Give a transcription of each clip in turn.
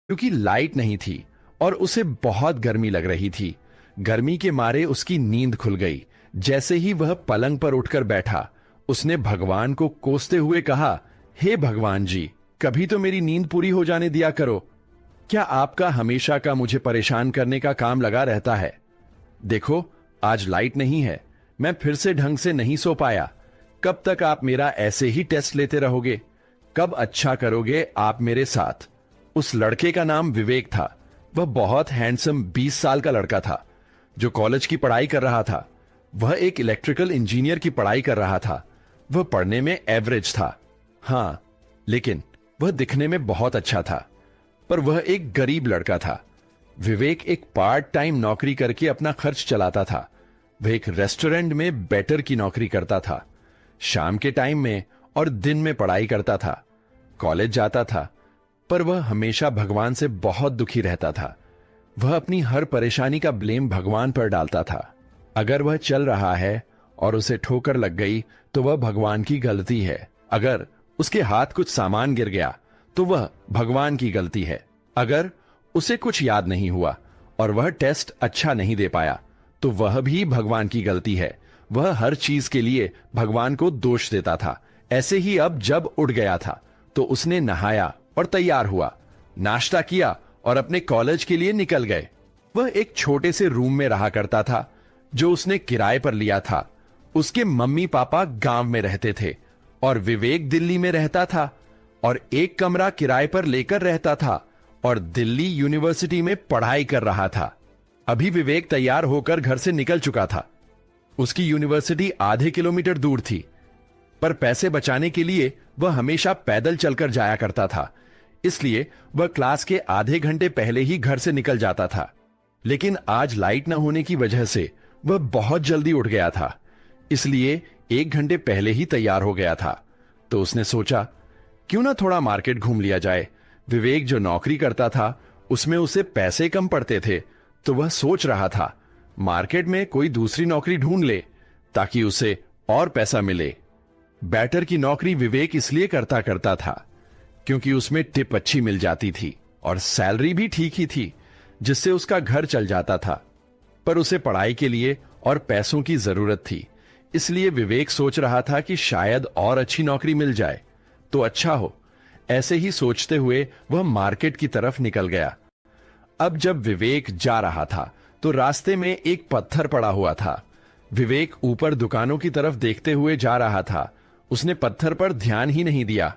क्योंकि लाइट नहीं थी और उसे बहुत गर्मी लग रही थी। गर्मी के मारे उसकी नींद खुल गई। जैसे ही वह पलंग पर उठकर बैठा, उसने भगवान को कोसते हुए कहा, हे भगवान जी, कभी तो मेरी नींद पूरी हो जाने दिया करो। क्या आपका हमेशा का मुझे परेशान करने का काम लगा रहता है? देखो, आज लाइट नहीं है, मैं फिर से ढंग से नहीं सो पाया। कब तक आप मेरा ऐसे ही टेस्ट लेते रहोगे? कब अच्छा करोगे आप मेरे साथ? उस लड़के का नाम विवेक था। वह बहुत हैंडसम 20 साल का लड़का था जो कॉलेज की पढ़ाई कर रहा था। वह एक इलेक्ट्रिकल इंजीनियर की पढ़ाई कर रहा था। वह पढ़ने में एवरेज था, हाँ, लेकिन वह दिखने में बहुत अच्छा था। पर वह एक गरीब लड़का था। विवेक एक पार्ट टाइम नौकरी करके अपना खर्च चलाता था। वह एक रेस्टोरेंट में वेटर की नौकरी करता था। शाम के टाइम में और दिन में पढ़ाई करता था। कॉलेज जाता था, पर वह हमेशा भगवान से बहुत दुखी रहता था। वह अपनी हर परेशानी का ब्लेम भगवान पर डालता था। अगर वह चल रहा है और उसे ठोकर लग गई तो वह भगवान की गलती है। अगर उसके हाथ कुछ सामान गिर गया तो वह भगवान की गलती है। अगर उसे कुछ याद नहीं हुआ और वह टेस्ट अच्छा नहीं दे पाया तो वह भी भगवान की गलती है। वह हर चीज के लिए भगवान को दोष देता था। ऐसे ही अब जब उठ गया था तो उसने नहाया और तैयार हुआ, नाश्ता किया और अपने कॉलेज के लिए निकल गए। वह एक छोटे से रूम में रहा करता था जो उसने किराए पर लिया था। उसके मम्मी पापा गांव में रहते थे और विवेक दिल्ली में रहता था और एक कमरा किराए पर लेकर रहता था और दिल्ली यूनिवर्सिटी में पढ़ाई कर रहा था। अभी विवेक तैयार होकर घर से निकल चुका था। उसकी यूनिवर्सिटी आधे किलोमीटर दूर थी, पर पैसे बचाने के लिए वह हमेशा पैदल चलकर जाया करता था। इसलिए वह क्लास के आधे घंटे पहले ही घर से निकल जाता था। लेकिन आज लाइट न होने की वजह से वह बहुत जल्दी उठ गया था, इसलिए 1 घंटे पहले ही तैयार हो गया था। तो उसने सोचा, क्यों ना थोड़ा मार्केट घूम लिया जाए। विवेक जो नौकरी करता था उसमें उसे पैसे कम पड़ते थे, तो वह सोच रहा था मार्केट में कोई दूसरी नौकरी ढूंढ ले ताकि उसे और पैसा मिले। बैटर की नौकरी विवेक इसलिए करता था क्योंकि उसमें टिप अच्छी मिल जाती थी और सैलरी भी ठीक ही थी, जिससे उसका घर चल जाता था। पर उसे पढ़ाई के लिए और पैसों की जरूरत थी, इसलिए विवेक सोच रहा था कि शायद और अच्छी नौकरी मिल जाए तो अच्छा हो। ऐसे ही सोचते हुए वह मार्केट की तरफ निकल गया। अब जब विवेक जा रहा था तो रास्ते में एक पत्थर पड़ा हुआ था। विवेक ऊपर दुकानों की तरफ देखते हुए जा रहा था। उसने पत्थर पर ध्यान ही नहीं दिया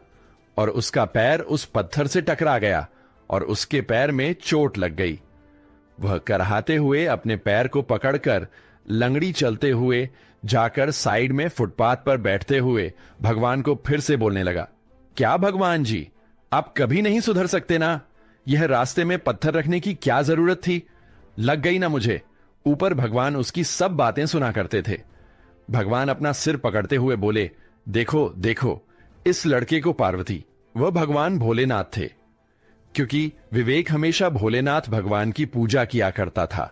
और उसका पैर उस पत्थर से टकरा गया और उसके पैर में चोट लग गई। वह कराहते हुए अपने पैर को पकड़कर लंगड़ी चलते हुए जाकर साइड में फुटपाथ पर बैठते हुए भगवान को फिर से बोलने लगा, क्या भगवान जी, आप कभी नहीं सुधर सकते ना? यह रास्ते में पत्थर रखने की क्या जरूरत थी? लग गई ना मुझे। ऊपर भगवान उसकी सब बातें सुना करते थे। भगवान अपना सिर पकड़ते हुए बोले, देखो देखो इस लड़के को पार्वती। वह भगवान भोलेनाथ थे, क्योंकि विवेक हमेशा भोलेनाथ भगवान की पूजा किया करता था।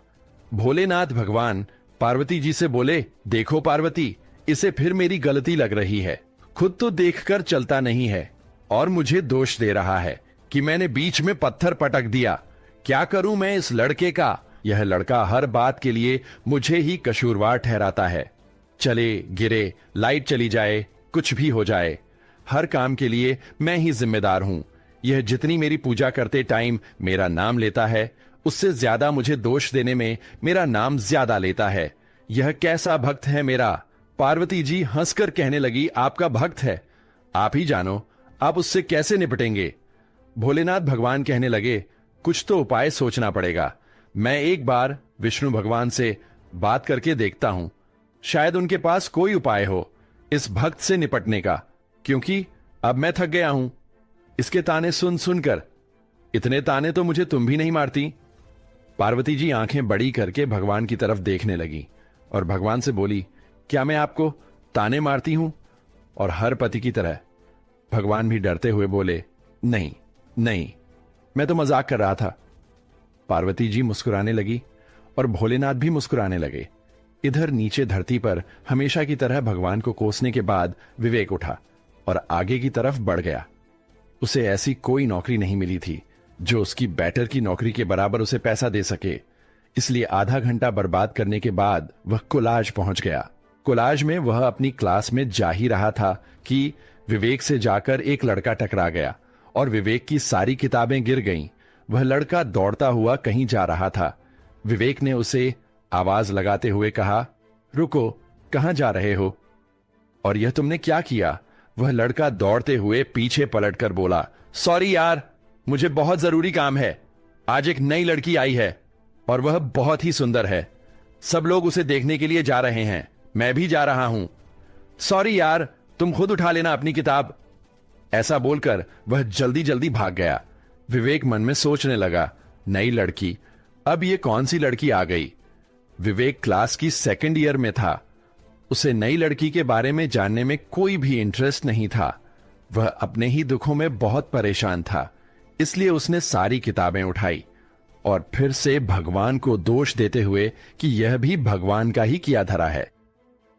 भोलेनाथ भगवान पार्वती जी से बोले, देखो पार्वती, इसे फिर मेरी गलती लग रही है। खुद तो देखकर चलता नहीं है और मुझे दोष दे रहा है कि मैंने बीच में पत्थर पटक दिया। क्या करूं मैं इस लड़के का? यह लड़का हर बात के लिए मुझे ही कसूरवार ठहराता है। चले गिरे, लाइट चली जाए, कुछ भी हो जाए, हर काम के लिए मैं ही जिम्मेदार हूं। यह जितनी मेरी पूजा करते टाइम मेरा नाम लेता है, उससे ज्यादा मुझे दोष देने में मेरा नाम ज्यादा लेता है। यह कैसा भक्त है मेरा? पार्वती जी हंसकर कहने लगी, आपका भक्त है, आप ही जानो आप उससे कैसे निपटेंगे। भोलेनाथ भगवान कहने लगे, कुछ तो उपाय सोचना पड़ेगा। मैं एक बार विष्णु भगवान से बात करके देखता हूं, शायद उनके पास कोई उपाय हो इस भक्त से निपटने का, क्योंकि अब मैं थक गया हूं इसके ताने सुन सुनकर। इतने ताने तो मुझे तुम भी नहीं मारती। पार्वती जी आंखें बड़ी करके भगवान की तरफ देखने लगी और भगवान से बोली, क्या मैं आपको ताने मारती हूं? और हर पति की तरह भगवान भी डरते हुए बोले, नहीं नहीं, मैं तो मजाक कर रहा था। पार्वती जी मुस्कुराने लगी और भोलेनाथ भी मुस्कुराने लगे। इधर नीचे धरती पर हमेशा की तरह भगवान को कोसने के बाद विवेक उठा और आगे की तरफ बढ़ गया। उसे ऐसी कोई नौकरी नहीं मिली थी जो उसकी बैटर की नौकरी के बराबर उसे पैसा दे सके। इसलिए आधा घंटा बर्बाद करने के बाद वह कोलाज पहुंच गया। कोलाज में वह अपनी क्लास में जा ही रहा था कि विवेक से जाकर एक लड़का टकरा गया और विवेक की सारी किताबें गिर गईं। वह लड़का दौड़ता हुआ कहीं जा रहा था। विवेक ने उसे आवाज लगाते हुए कहा, रुको, कहां जा रहे हो? और यह तुमने क्या किया? वह लड़का दौड़ते हुए पीछे पलटकर बोला, सॉरी यार, मुझे बहुत जरूरी काम है। आज एक नई लड़की आई है और वह बहुत ही सुंदर है। सब लोग उसे देखने के लिए जा रहे हैं, मैं भी जा रहा हूं। सॉरी यार, तुम खुद उठा लेना अपनी किताब। ऐसा बोलकर वह जल्दी जल्दी भाग गया। विवेक मन में सोचने लगा, नई लड़की, अब ये कौन सी लड़की आ गई? विवेक क्लास की सेकंड ईयर में था। उसे नई लड़की के बारे में जानने में कोई भी इंटरेस्ट नहीं था। वह अपने ही दुखों में बहुत परेशान था। इसलिए उसने सारी किताबें उठाई और फिर से भगवान को दोष देते हुए कि यह भी भगवान का ही किया धरा है।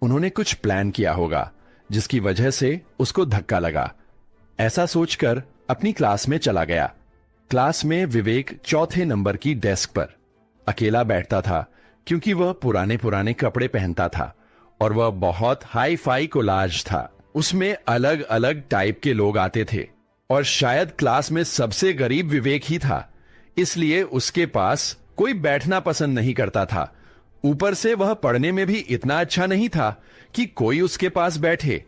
उन्होंने कुछ प्लान किया होगा जिसकी वजह से उसको धक्का लगा। ऐसा सोचकर अपनी क्लास में चला गया। क्लास में विवेक चौथे नंबर की डेस्क पर अकेला बैठता था, क्योंकि वह पुराने पुराने कपड़े पहनता था और वह बहुत हाई फाई कोलाज था। उसमें अलग अलग टाइप के लोग आते थे और शायद क्लास में सबसे गरीब विवेक ही था। इसलिए उसके पास कोई बैठना पसंद नहीं करता था। ऊपर से वह पढ़ने में भी इतना अच्छा नहीं था कि कोई उसके पास बैठे।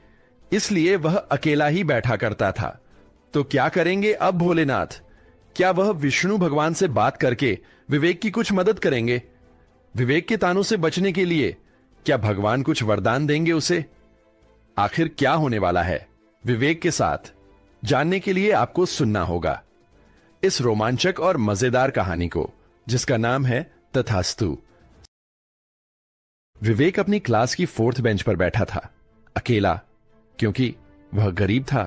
इसलिए वह अकेला ही बैठा करता था। तो क्या करेंगे अब भोलेनाथ? क्या वह विष्णु भगवान से बात करके विवेक की कुछ मदद करेंगे? विवेक के तानों से बचने के लिए क्या भगवान कुछ वरदान देंगे उसे? आखिर क्या होने वाला है विवेक के साथ, जानने के लिए आपको सुनना होगा इस रोमांचक और मजेदार कहानी को, जिसका नाम है तथास्तु। विवेक अपनी क्लास की 4th बेंच पर बैठा था, अकेला, क्योंकि वह गरीब था,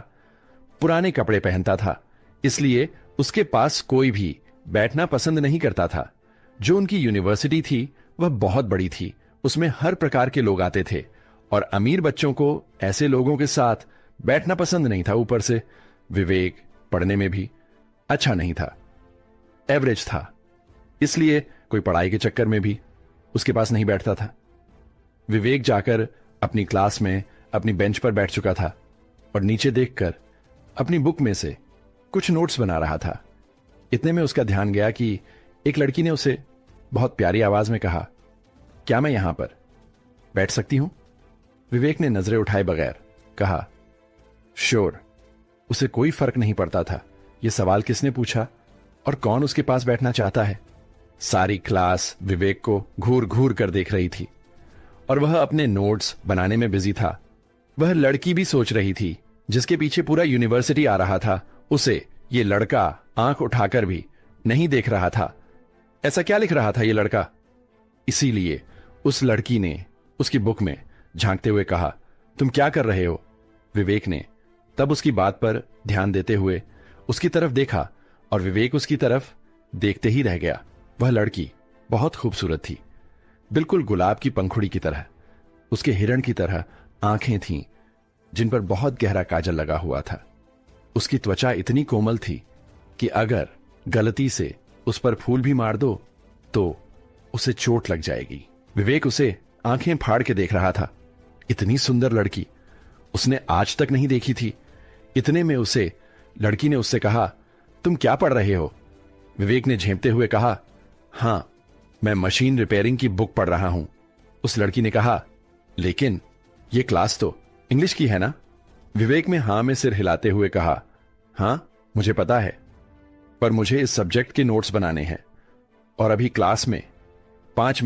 पुराने कपड़े पहनता था। इसलिए उसके पास कोई भी बैठना पसंद नहीं करता था। जो उनकी यूनिवर्सिटी थी वह बहुत बड़ी थी। उसमें हर प्रकार के लोग आते थे और अमीर बच्चों को ऐसे लोगों के साथ बैठना पसंद नहीं था। ऊपर से विवेक पढ़ने में भी अच्छा नहीं था, एवरेज था। इसलिए कोई पढ़ाई के चक्कर में भी उसके पास नहीं बैठता था। विवेक जाकर अपनी क्लास में अपनी बेंच पर बैठ चुका था और नीचे देखकर अपनी बुक में से कुछ नोट्स बना रहा था। इतने में उसका ध्यान गया कि एक लड़की ने उसे बहुत प्यारी आवाज में कहा, क्या मैं यहां पर बैठ सकती हूं? विवेक ने नजरें उठाए बगैर कहा, श्योर। उसे कोई फर्क नहीं पड़ता था यह सवाल किसने पूछा और कौन उसके पास बैठना चाहता है। सारी क्लास विवेक को घूर घूर कर देख रही थी और वह अपने नोट्स बनाने में बिजी था। वह लड़की भी सोच रही थी जिसके पीछे पूरा यूनिवर्सिटी आ रहा था। उसे ये लड़का आंख उठाकर भी नहीं देख रहा था। ऐसा क्या लिख रहा था ये लड़का? इसीलिए उस लड़की ने उसकी बुक में झांकते हुए कहा, तुम क्या कर रहे हो? विवेक ने तब उसकी बात पर ध्यान देते हुए उसकी तरफ देखा और विवेक उसकी तरफ देखते ही रह गया। वह लड़की बहुत खूबसूरत थी, बिल्कुल गुलाब की पंखुड़ी की तरह। उसके हिरण की तरह आंखें थीं जिन पर बहुत गहरा काजल लगा हुआ था। उसकी त्वचा इतनी कोमल थी कि अगर गलती से उस पर फूल भी मार दो तो उसे चोट लग जाएगी। विवेक उसे आंखें फाड़ के देख रहा था। इतनी सुंदर लड़की उसने आज तक नहीं देखी थी। इतने में उसे लड़की ने उससे कहा, तुम क्या पढ़ रहे हो? विवेक ने झेंपते हुए कहा, हां, मैं मशीन रिपेयरिंग की बुक पढ़ रहा हूं। उस लड़की ने कहा, लेकिन यह क्लास तो इंग्लिश की है ना? विवेक में हां में सिर हिलाते हुए कहा, हां, मुझे पता है, पर मुझे इस सब्जेक्ट के नोट्स बनाने हैं और अभी क्लास में 5